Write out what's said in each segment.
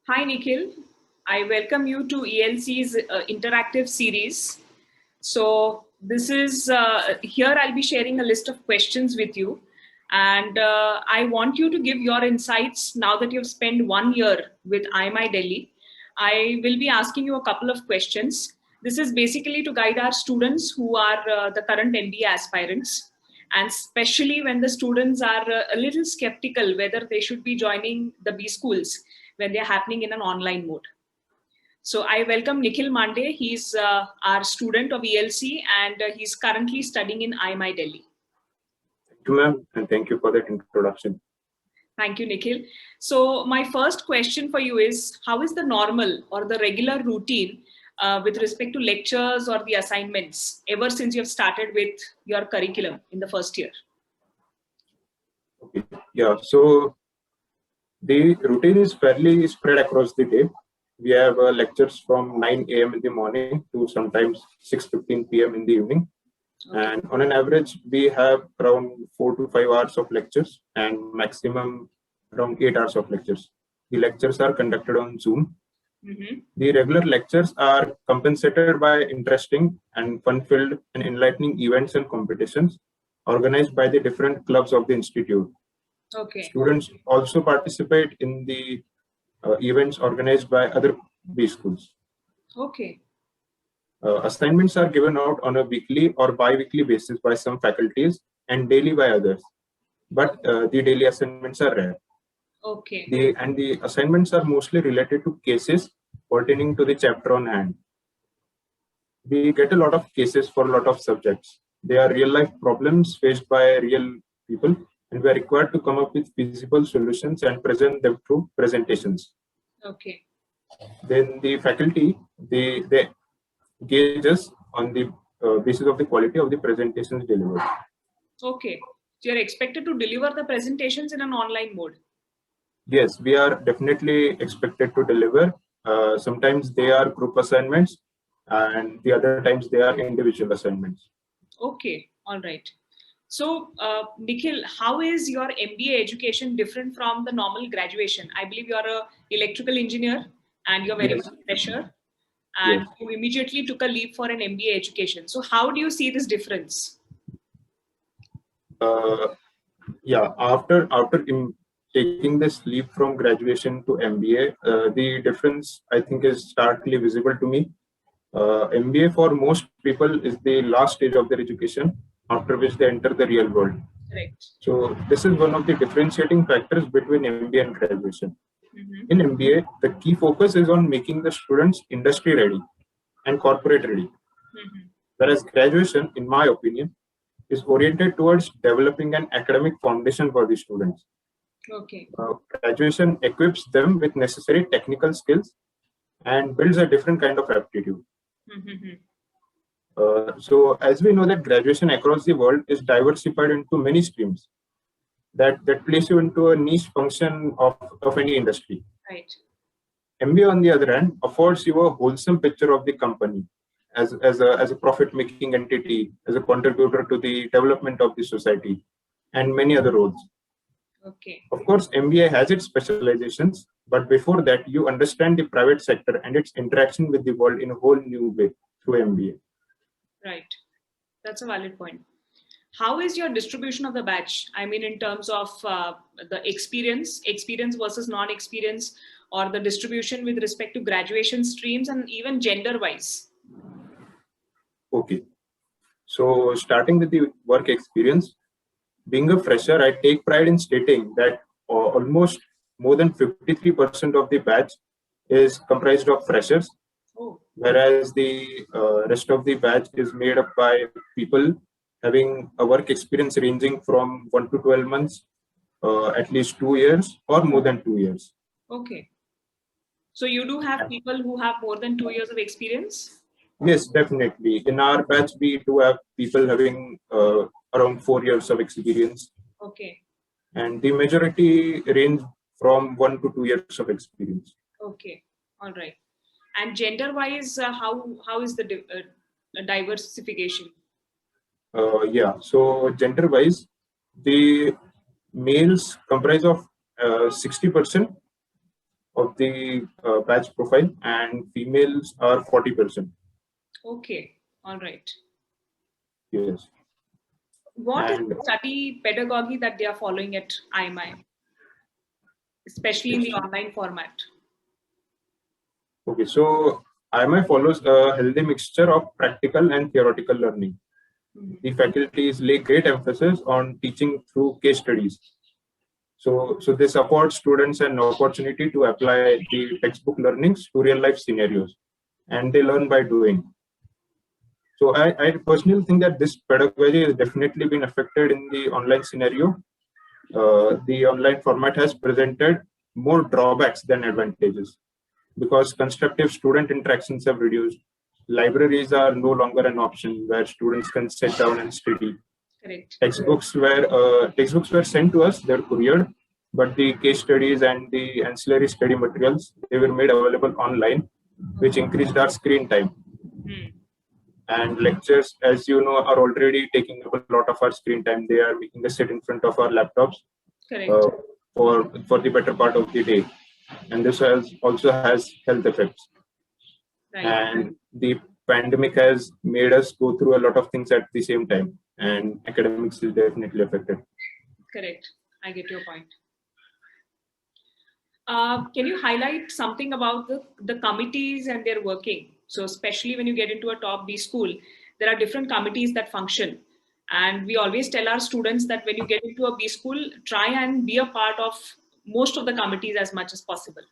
Hi, Nikhil. I welcome you to ELC's interactive series. So, this is here I'll be sharing a list of questions with you. And I want you to give your insights now that you've spent 1 year with IMI Delhi. I will be asking you a couple of questions. This is basically to guide our students who are the current MBA aspirants, and especially when the students are a little skeptical whether they should be joining the B schools when they're happening in an online mode. So I welcome Nikhil Mande. He's our student of ELC and he's currently studying in IMI Delhi. Thank you, ma'am, and thank you for that introduction. Thank you, Nikhil. So my first question for you is, how is the normal or the regular routine with respect to lectures or the assignments ever since you've started with your curriculum in the first year? Okay. Yeah, so the routine is fairly spread across the day. We have lectures from 9 a.m. in the morning to sometimes 6:15 p.m. in the evening. Okay. And on an average, we have around 4 to 5 hours of lectures and maximum around 8 hours of lectures. The lectures are conducted on Zoom. Mm-hmm. The regular lectures are compensated by interesting and fun-filled and enlightening events and competitions organized by the different clubs of the institute. Okay. Students also participate in the events organized by other B schools. Okay. Assignments are given out on a weekly or bi-weekly basis by some faculties and daily by others. But the daily assignments are rare. Okay. The assignments are mostly related to cases pertaining to the chapter on hand. We get a lot of cases for a lot of subjects. They are real life problems faced by real people, and we are required to come up with feasible solutions and present them through presentations. Okay. Then the faculty, they gauge us on the basis of the quality of the presentations delivered. Okay. So you're expected to deliver the presentations in an online mode? Yes, we are definitely expected to deliver. Sometimes they are group assignments, and the other times they are individual assignments. Okay, all right. So, Nikhil, how is your MBA education different from the normal graduation? I believe you're an electrical engineer and you're very much fresher, and you immediately took a leap for an MBA education. So, how do you see this difference? After taking this leap from graduation to MBA, the difference I think is starkly visible to me. MBA for most people is the last stage of their education, after which they enter the real world. Correct. So this is one of the differentiating factors between MBA and graduation. Mm-hmm. In MBA, the key focus is on making the students industry ready and corporate ready. Mm-hmm. Whereas graduation, in my opinion, is oriented towards developing an academic foundation for the students. Okay. Graduation equips them with necessary technical skills and builds a different kind of aptitude. Mm-hmm. So as we know that graduation across the world is diversified into many streams that place you into a niche function of any industry. Right. MBA, on the other hand, affords you a wholesome picture of the company as a profit-making entity, as a contributor to the development of the society, and many other roles. Okay. Of course, MBA has its specializations, but before that, you understand the private sector and its interaction with the world in a whole new way through MBA. Right. That's a valid point. How is your distribution of the batch? I mean, in terms of the experience versus non-experience, or the distribution with respect to graduation streams and even gender-wise? Okay. So starting with the work experience, being a fresher, I take pride in stating that almost more than 53% of the batch is comprised of freshers, whereas the rest of the batch is made up by people having a work experience ranging from 1 to 12 months, at least 2 years, or more than 2 years. Okay. So you do have people who have more than 2 years of experience? Yes, definitely. In our batch, we do have people having around 4 years of experience. Okay. And the majority range from 1 to 2 years of experience. Okay. All right. And gender-wise, how is the diversification? So gender-wise, the males comprise of 60%, of the batch profile, and females are 40%. Okay, all right. Yes. What is And the study pedagogy that they are following at IMI, especially in the online format? okay, so IMI follows a healthy mixture of practical and theoretical learning. The faculties lay great emphasis on teaching through case studies. So they support students an opportunity to apply the textbook learnings to real life scenarios, and they learn by doing. So I personally think that this pedagogy has definitely been affected in the online scenario. The online format has presented more drawbacks than advantages because constructive student interactions have reduced. Libraries are no longer an option where students can sit down and study. Correct. Textbooks were sent to us, they're couriered, but the case studies and the ancillary study materials, they were made available online, which increased our screen time. And lectures, as you know, are already taking up a lot of our screen time. They are making us sit in front of our laptops for the better part of the day, and this also has health effects. Right. And the pandemic has made us go through a lot of things at the same time, and academics is definitely affected. Correct. I get your point. Can you highlight something about the committees and their working? So especially when you get into a top B school, there are different committees that function. And we always tell our students that when you get into a B school, try and be a part of most of the committees as much as possible.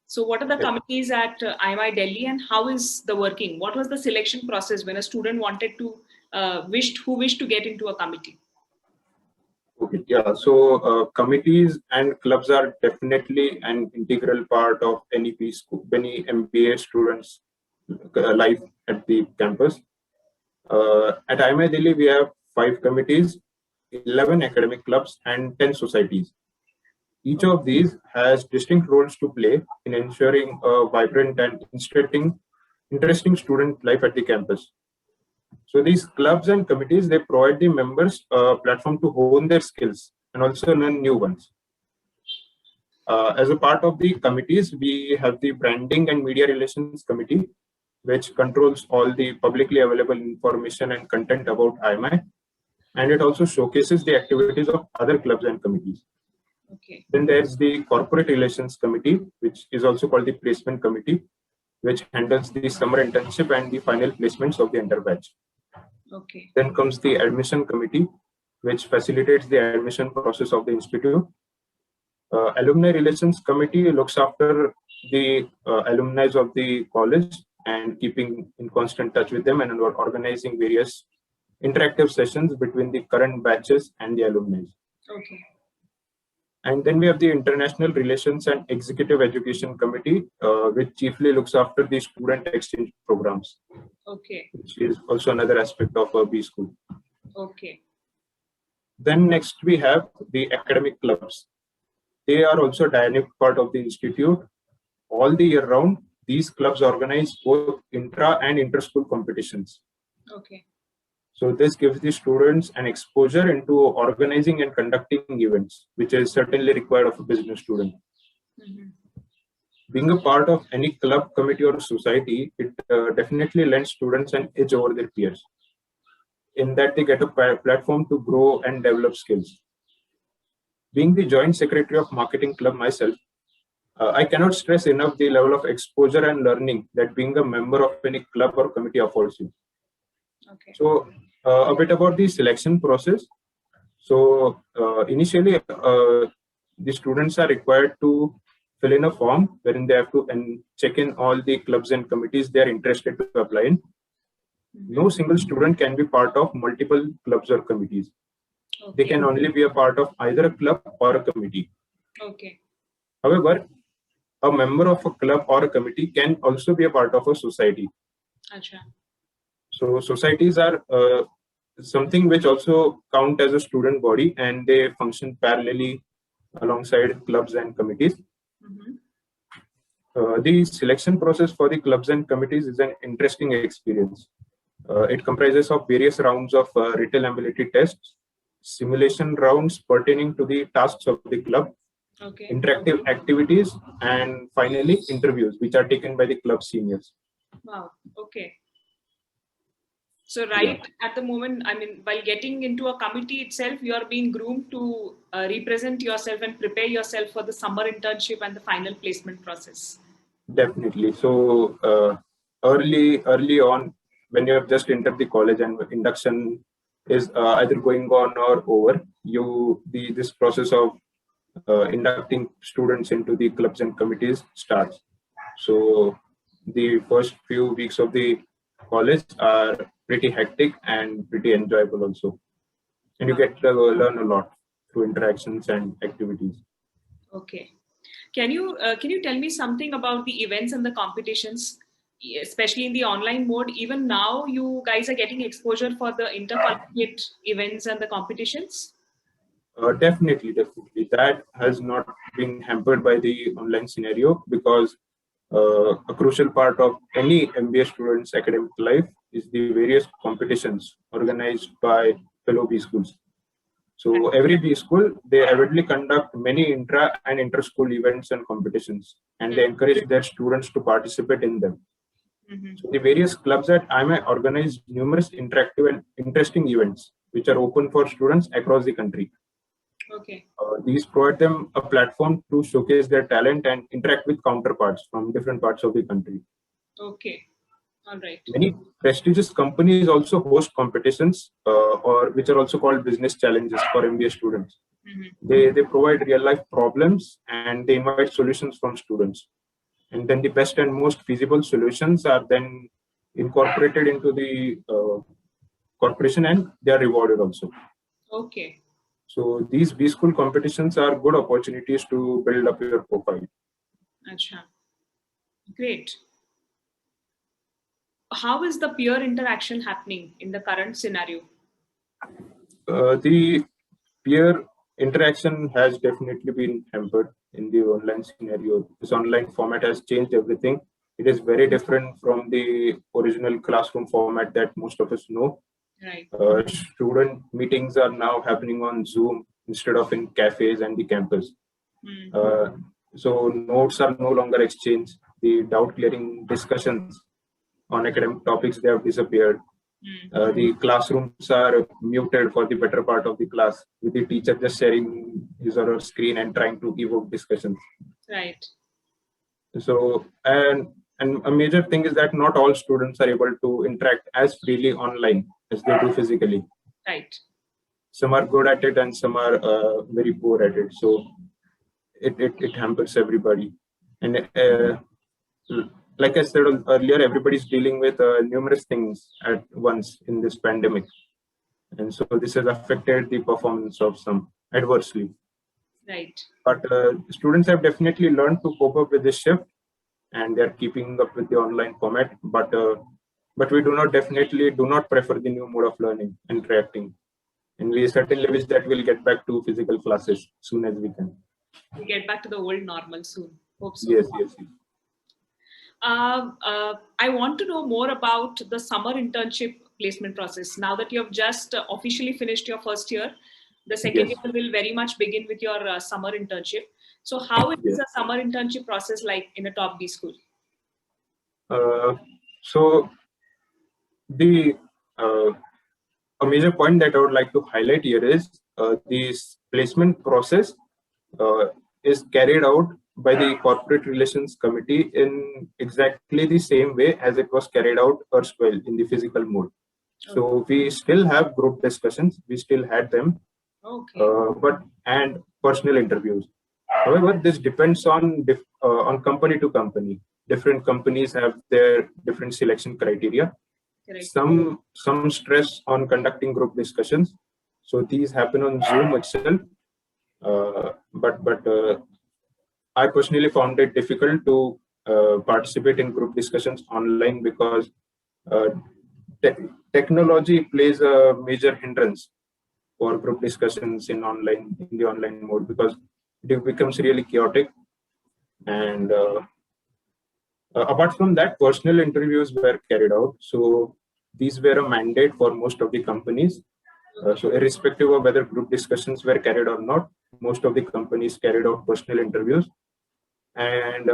So what are the committees at IMI Delhi, and how is the working? What was the selection process when a student wanted to, who wished to get into a committee? Okay, yeah, so committees and clubs are definitely an integral part of any MBA students' life at the campus. At IMI Delhi, we have 5 committees, 11 academic clubs, and 10 societies. Each of these has distinct roles to play in ensuring a vibrant and interesting student life at the campus. So these clubs and committees, they provide the members a platform to hone their skills and also learn new ones. As a part of the committees, we have the Branding and Media Relations Committee, which controls all the publicly available information and content about IMI, and it also showcases the activities of other clubs and committees. Okay. Then there's the Corporate Relations Committee, which is also called the Placement Committee, which handles the summer internship and the final placements of the underbatch. Okay. Then comes the Admission Committee, which facilitates the admission process of the institute. Alumni Relations Committee looks after the alumni of the college and keeping in constant touch with them and organizing various interactive sessions between the current batches and the alumni. Okay. And then we have the International Relations and Executive Education Committee, which chiefly looks after the student exchange programs. Okay. Which is also another aspect of a B school. Okay. Then next we have the academic clubs. They are also a dynamic part of the institute. All the year round, these clubs organize both intra and inter-school competitions. Okay. So this gives the students an exposure into organizing and conducting events, which is certainly required of a business student. Being a part of any club, committee, or society, it definitely lends students an edge over their peers, in that they get a platform to grow and develop skills. Being the joint secretary of marketing club myself, I cannot stress enough the level of exposure and learning that being a member of any club or committee affords you. Okay. So a bit about the selection process. So initially, the students are required to fill in a form wherein they have to check in all the clubs and committees they are interested to apply in. No single student can be part of multiple clubs or committees. Okay. They can only be a part of either a club or a committee. Okay. However, a member of a club or a committee can also be a part of a society. Achha. So societies are something which also count as a student body, and they function parallelly alongside clubs and committees. The selection process for the clubs and committees is an interesting experience. It comprises of various rounds of written ability tests, simulation rounds pertaining to the tasks of the club, Okay. interactive activities, and finally interviews, which are taken by the club seniors. Wow. Okay. So right at the moment, I mean, while getting into a committee itself, you are being groomed to represent yourself and prepare yourself for the summer internship and the final placement process. Definitely. So early on, when you have just entered the college and induction is either going on or over, this process of inducting students into the clubs and committees starts. So the first few weeks of the college are pretty hectic and pretty enjoyable also, and you get to learn a lot through interactions and activities. Okay. Can you tell me something about the events and the competitions, especially in the online mode? Even now, you guys are getting exposure for the intercollegiate events and the competitions. Definitely. That has not been hampered by the online scenario because a crucial part of any MBA student's academic life is the various competitions organized by fellow B schools. So every B school, they avidly conduct many intra and inter-school events and competitions, and they encourage their students to participate in them. So the various clubs at IMI organize numerous interactive and interesting events, which are open for students across the country. Okay. These provide them a platform to showcase their talent and interact with counterparts from different parts of the country. Okay. All right. Many prestigious companies also host competitions, or which are also called business challenges for MBA students. They provide real life problems and they invite solutions from students. And then the best and most feasible solutions are then incorporated into the corporation and they are rewarded also. Okay. So these B school competitions are good opportunities to build up your profile. Achha. Great. How is the peer interaction happening in the current scenario? The peer interaction has definitely been hampered in the online scenario. This online format has changed everything. It is very different from the original classroom format that most of us know. Right. Student meetings are now happening on Zoom instead of in cafes and the campus. So notes are no longer exchanged. The doubt clearing discussions on academic topics, they have disappeared. The classrooms are muted for the better part of the class, with the teacher just sharing his or her screen and trying to evoke discussions. Right. So, and a major thing is that not all students are able to interact as freely online as they do physically. Right. Some are good at it and some are very poor at it. So it hampers everybody. And like I said earlier, everybody's dealing with numerous things at once in this pandemic. And so this has affected the performance of some adversely. Right. But students have definitely learned to cope up with this shift and they're keeping up with the online format. But we do not prefer the new mode of learning, interacting. And we certainly wish that we'll get back to physical classes soon as we can. We'll get back to the old normal soon. Hope so. Yes. I want to know more about the summer internship placement process. Now that you have just officially finished your first year, the second year will very much begin with your summer internship. So how is a summer internship process like in a top B school? So the a major point that I would like to highlight here is this placement process is carried out by the Corporate Relations Committee in exactly the same way as it was carried out erstwhile in the physical mode. So we still have group discussions, we still had them, and personal interviews. However, this depends on company to company. Different companies have their different selection criteria. Correct. Some stress on conducting group discussions, so these happen on Zoom itself. But I personally found it difficult to participate in group discussions online because technology plays a major hindrance for group discussions in the online mode, because it becomes really chaotic. And apart from that, personal interviews were carried out. So these were a mandate for most of the companies. So irrespective of whether group discussions were carried or not, most of the companies carried out personal interviews. And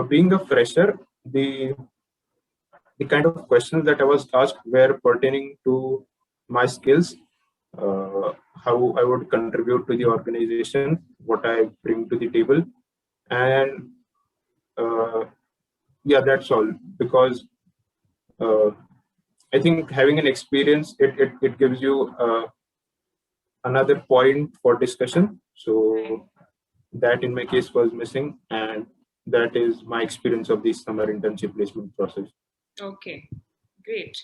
being a fresher, the kind of questions that I was asked were pertaining to my skills, how I would contribute to the organization, what I bring to the table, and yeah, that's all. Because uh, I think having an experience, it gives you another point for discussion. So that in my case was missing, and that is my experience of the summer internship placement process. Okay, great.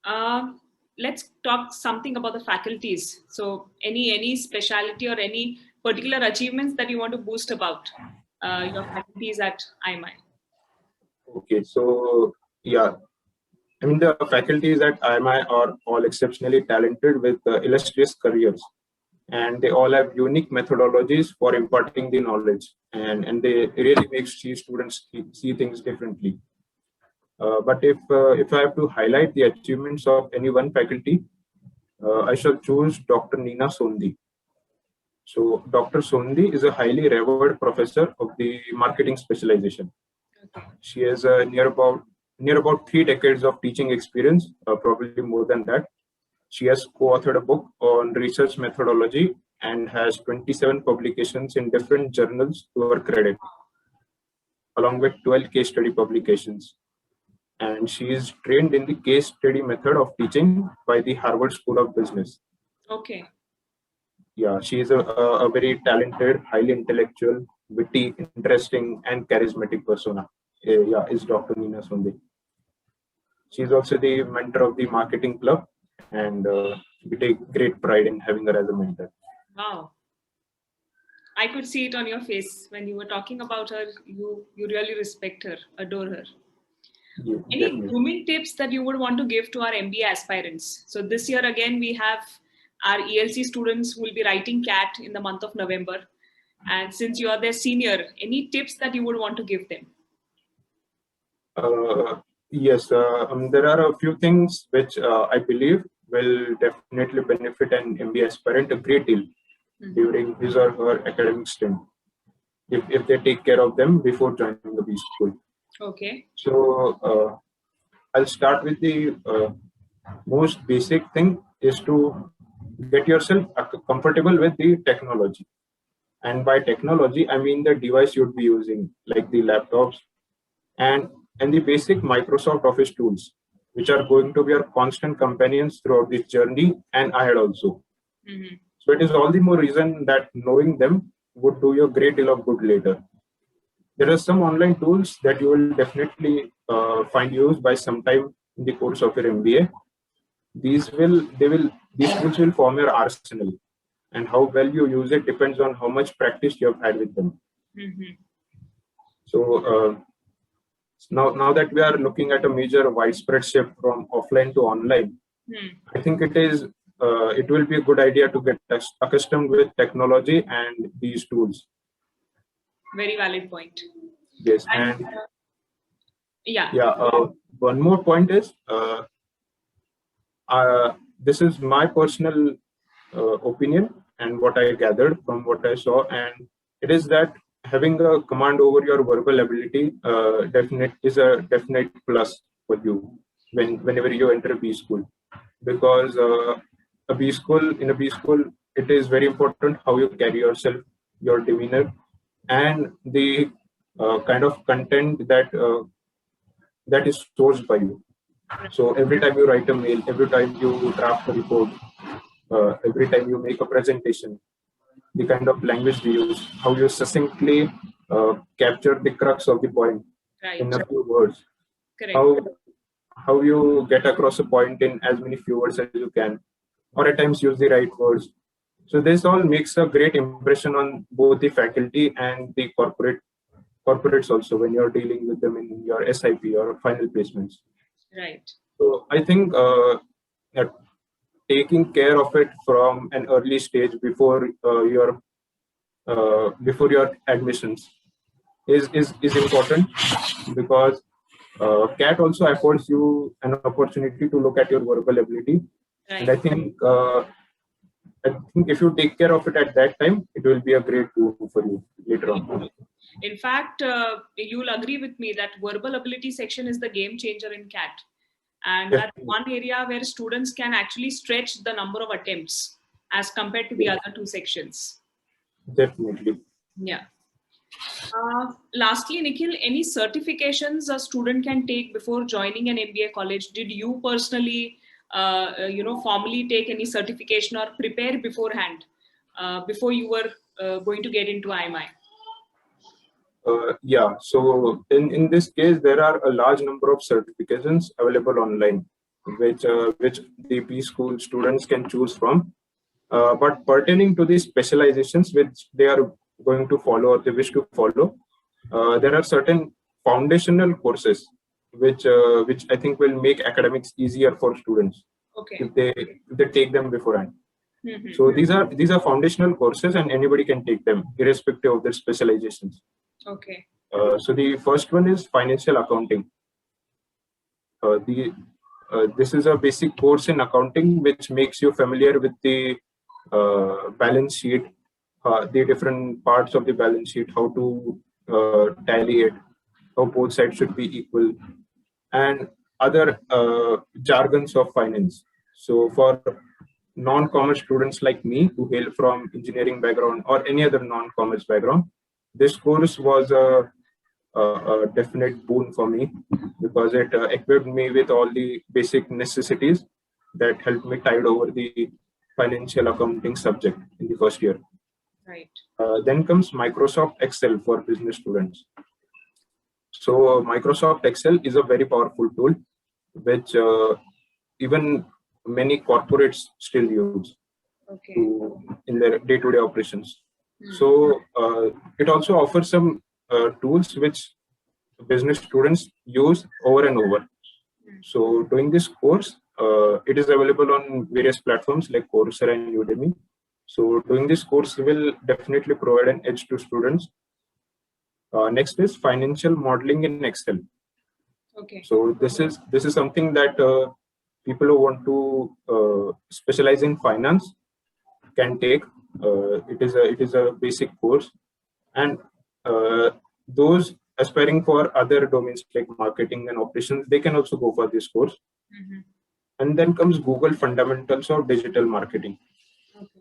Um, let's talk something about the faculties. So, any specialty or any particular achievements that you want to boost about your faculties at IMI? Okay, so yeah, I mean the faculties at IMI are all exceptionally talented with illustrious careers, and they all have unique methodologies for imparting the knowledge, and they really make students see things differently. But if I have to highlight the achievements of any one faculty, I shall choose Dr. Nina Sondi. So Dr. Sondi is a highly revered professor of the marketing specialization. She has near about 3 decades of teaching experience, probably more than that. She has co-authored a book on research methodology and has 27 publications in different journals to her credit, along with 12 case study publications. And she is trained in the case study method of teaching by the Harvard School of Business. Okay. Yeah, she is a very talented, highly intellectual, witty, interesting, and charismatic persona. Yeah, is Dr. Nina Sondi. She's also the mentor of the marketing club, and we take great pride in having her as a mentor. Wow. I could see it on your face when you were talking about her. You really respect her, adore her. Yeah, Any definitely. grooming tips that you would want to give to our MBA aspirants? So this year again, we have our ELC students who will be writing CAT in the month of November. And since you are their senior, any tips that you would want to give them? Yes, there are a few things which I believe will definitely benefit an MBA aspirant a great deal during his or her academic stint, if they take care of them before joining the B school. Okay. So I'll start with the most basic thing is to get yourself comfortable with the technology. And by technology, I mean the device you'd be using, like the laptops and the basic Microsoft Office tools, which are going to be your constant companions throughout this journey and ahead also. So it is all the more reason that knowing them would do you a great deal of good later. There are some online tools that you will definitely find used by sometime in the course of your MBA. These tools will form your arsenal, and how well you use it depends on how much practice you have had with them. So now that we are looking at a major widespread shift from offline to online, I think it will be a good idea to get accustomed with technology and these tools. Very valid point. Yes, and one more point is this is my personal opinion and what I gathered from what I saw, and it is that having a command over your verbal ability is a definite plus for you whenever you enter a B school, because in a B school it is very important how you carry yourself, your demeanor, and the kind of content that is sourced by you. So every time you write a mail, every time you draft a report, every time you make a presentation, the kind of language we use, how you succinctly capture the crux of the point in a few words, how you get across a point in as many few words as you can, or at times use the right words. So this all makes a great impression on both the faculty and the corporates also when you're dealing with them in your SIP or final placements. Right. So I think taking care of it from an early stage before your admissions is important, because CAT also affords you an opportunity to look at your verbal ability. Right. And I think if you take care of it at that time, it will be a great tool for you later on. In fact, you'll agree with me that verbal ability section is the game changer in CAT. And that's one area where students can actually stretch the number of attempts as compared to the other two sections. Definitely. Yeah. Lastly, Nikhil, any certifications a student can take before joining an MBA college? Did you personally, formally take any certification or prepare beforehand before you were going to get into IMI? Yeah, so in this case, there are a large number of certifications available online, which the B school students can choose from. But pertaining to the specializations which they are going to follow or they wish to follow, there are certain foundational courses which I think will make academics easier for students if they take them beforehand. Mm-hmm. So these are foundational courses, and anybody can take them irrespective of their specializations. Okay. So the first one is financial accounting. This is a basic course in accounting which makes you familiar with the balance sheet, the different parts of the balance sheet, how to tally it, how both sides should be equal, and other jargons of finance. So for non-commerce students like me who hail from engineering background or any other non-commerce background, this course was a definite boon for me because it equipped me with all the basic necessities that helped me tide over the financial accounting subject in the first year. Right. Then comes Microsoft Excel for business students. So Microsoft Excel is a very powerful tool which even many corporates still use in their day-to-day operations. So it also offers some tools which business students use over and over. So doing this course, it is available on various platforms like Coursera and Udemy. So doing this course will definitely provide an edge to students. Next is financial modeling in Excel. Okay. So this is something that people who want to specialize in finance can take. It is a basic course, and those aspiring for other domains like marketing and operations, they can also go for this course. Mm-hmm. And then comes Google Fundamentals of Digital Marketing. Okay.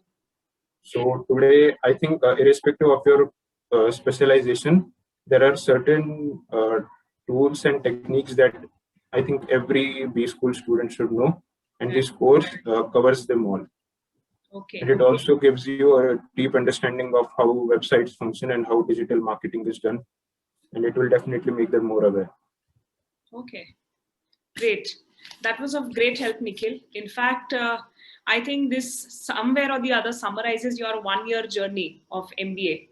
So today, I think irrespective of your specialization, there are certain tools and techniques that I think every B school student should know, and this course covers them all. Okay. And it also gives you a deep understanding of how websites function and how digital marketing is done, and it will definitely make them more aware. Okay, great. That was of great help, Nikhil. In fact, I think this somewhere or the other summarizes your one-year journey of MBA,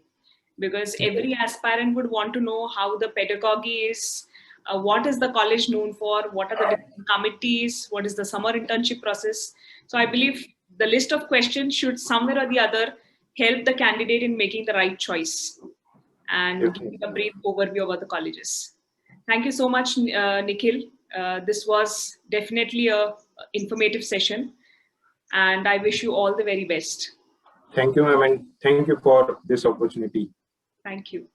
because every aspirant would want to know how the pedagogy is, what is the college known for, what are the different committees, what is the summer internship process. So I believe the list of questions should somewhere or the other help the candidate in making the right choice and give a brief overview about the colleges. Thank you so much, Nikhil. This was definitely a informative session, and I wish you all the very best. Thank you, ma'am, and thank you for this opportunity. Thank you.